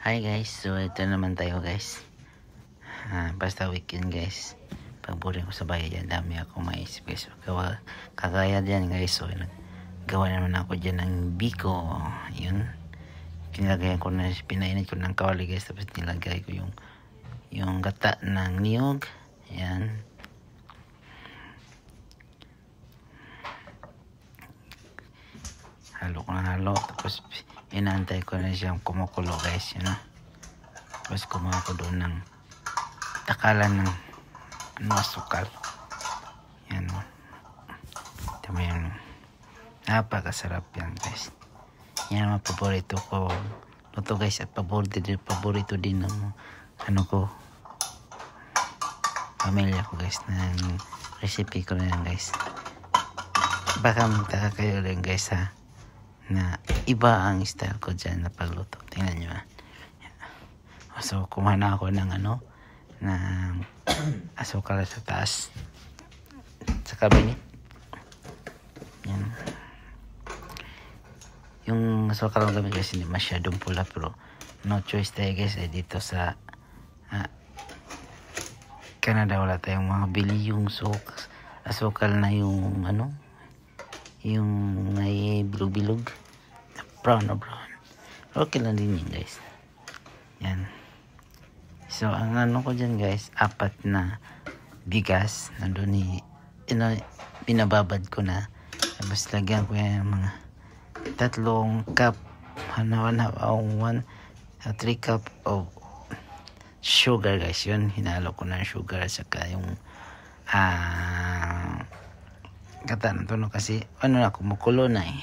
Hi guys, so ito naman tayo guys. Basta weekend guys. Pagburin ko sa bayan, dami ako maisip guys. Kagaya dyan guys, so gawa naman ako dyan ng biko. Yun. Pinilagay ko na, pinainit ko ng kawali guys. Tapos nilagay ko yung gata ng niyog. Yan. Halo ko na halo. Tapos inaantay ko na siyang kumukulo guys, you know. Tapos kumuha ko doon ng takalan ng asukal. Yan o. Tama yan. Napakasarap yan guys. Yan ang paborito ko luto guys. At paborito din ng pamilya ko guys. Ng recipe ko na yan guys. Baka magtaka kayo rin guys ha, na iba ang style ko dyan na pagluto. Tingnan nyo ha. So kumuha na ako ng ng asukal sa taas sa cabinet. Yan. Yung asukal ng gamit guys hindi masyadong pula, pero no choice tayo guys dito sa Canada. Wala tayong mga bili yung asukal na yung yung may bilog-bilog, brown. Okay lang din yun guys. Yan. So ang ko dyan guys, 4 na bigas nandun binababad ko na. Tapos lagyan ko yan mga 3 cup 3 cup of sugar guys. Yun, hinalo ko na sugar at saka yung gata na tunog kasi kumukulo na eh.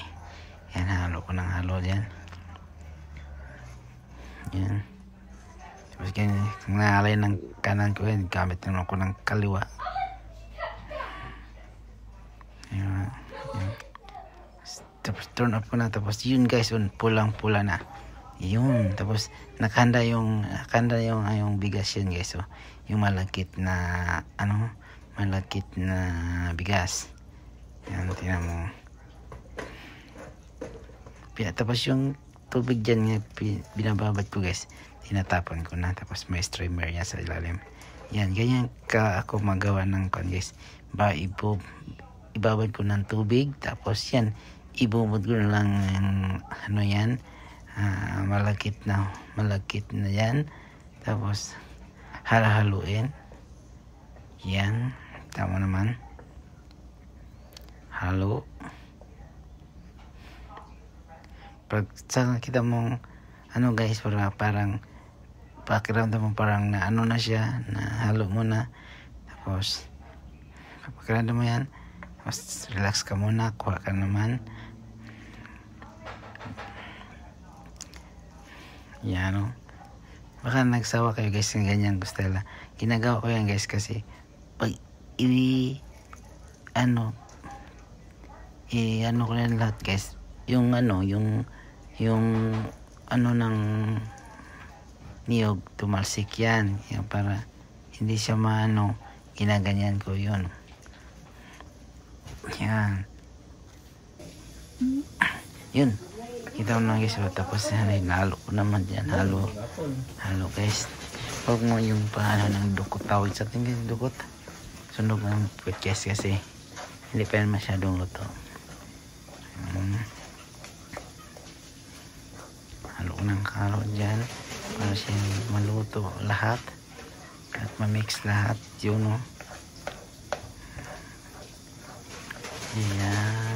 Yan, halo ko ng halo dyan. Yan. Tapos kung nakalay ng kanan ko yan, gamit naman ako ng kaliwa. Yan. Tapos turn up ko na. Tapos yun guys, pulang-pula na. Yun. Tapos nakahanda yung bigas yun guys. So, yung malakit na bigas. Yan, tingnan mo. Tapos yung tubig dyan binababad ko guys, tinatapon ko na. Tapos may streamer yan sa ilalim. Yan, ganyan ako magawa ng guys. Ibabad ko ng tubig. Tapos yan, ibubod ko na lang yan, malakit na yan. Tapos halo-haluin. Yan, tama naman. Halo. Pag kita mong guys, parang pakiramdam mo parang na na siya, na halo mo na. Tapos pakiramdam mo yan, tapos relax ka muna, kuha ka naman. Yan baka nagsawa kayo guys ng ganyan gusto nila. Ginagawa ko yan guys kasi pag ko na lahat guys, yung ng niyog, tumalsik yan. Yung para hindi siya ginaganyan ko yun. Yan. Yun. Kita mo na guys. Tapos halo ko naman yan. Halo guys. Huwag mo yung ng dukot. Tawid sa ating guys, dukot. Sunog ng podcast kasi hindi pa yan masyadong luto. Halo ng karo dyan para siyang maluto lahat at mamix lahat yun Yan.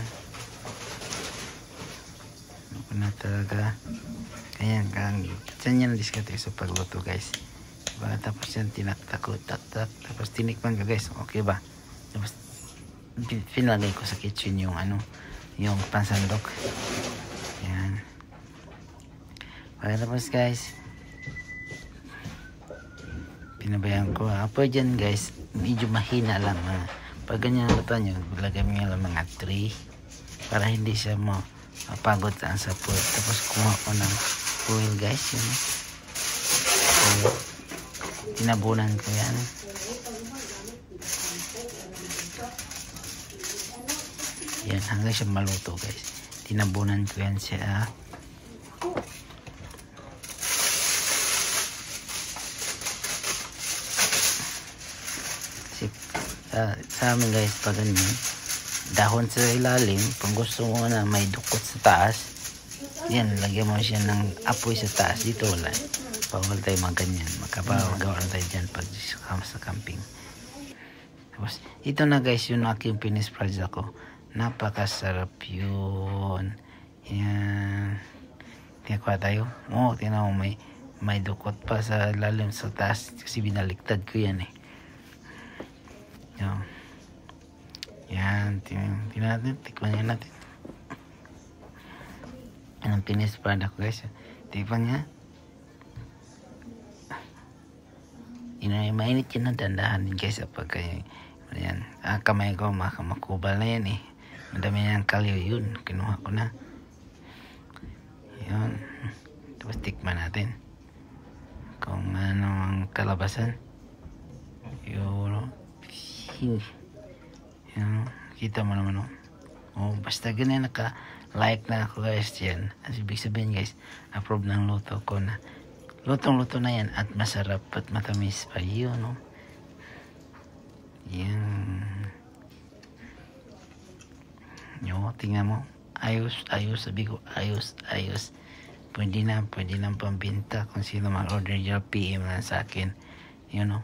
Ano na talaga. Kaya dyan yan diskarte sa pagluto guys. Diba? Tapos yan tak. Tapos tinikman ka guys. Okay ba? Tapos pinalagay ko sa kitchen yung yung pansandok. Yan. Pagkatapos guys, pinabayaan ko. Apoy dyan guys, medyo mahina lang. Pag ganyan luto nyo, lagay mo lang mga 3 para hindi siya mapagod sa apoy. Tapos kumuha ko ng oil guys. Yun. So, tinabunan ko yan. Yan, hanggang siya maluto guys. Tinabunan ko yan siya. sa amin guys, pag ganyan, dahon sa ilalim, kung gusto mo na may dukot sa taas, yan, lagyan mo siya ng apoy sa taas. Dito wala. Bawal tayo ganyan. Makapagawa na tayo dyan pag sa camping. Tapos, ito na guys, yung aking finished project ko. Napakasarap yun. Yan. Tinakuha tayo. Oo, tingnan mo, may dukot pa sa lalim sa taas. Kasi binaliktad ko yan eh. Yan. Yan. Tingnan natin. Tikman niya natin. Yan ang finished product ko guys. Tikman niya. Mainit yun na dandahan din guys. Pagka yan. Kamay ko makubal na yan eh. Madami niyang kalyo yun. Kinuha ko na. Yun. Tapos tikman natin. Kung ano ang kalabasan. Yun. Yan. Kita mo naman. Oh, basta ganyan naka-like na ako guys yan. As ibig sabihin guys, approve ng luto ko na. Lutong-luto na yan at masarap at matamis pa yun. No? Yan. Yo, tingnan mo. Ayos, sabi ko, ayos. Pwede na pambinta kung sino mag-order dyan, PM lang sa akin. You know,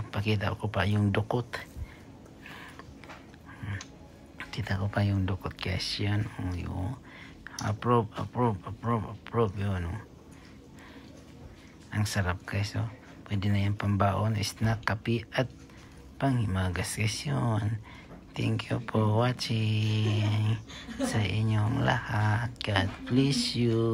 pakita ko pa yung dukot. Kita ko pa yung dukot guys, yan. Yun. Approve, yun. Ang sarap guys, pwede na yan pambaon, snack, kape, at panghimagas guys yun. Thank you for watching sa inyong lahat. God bless you.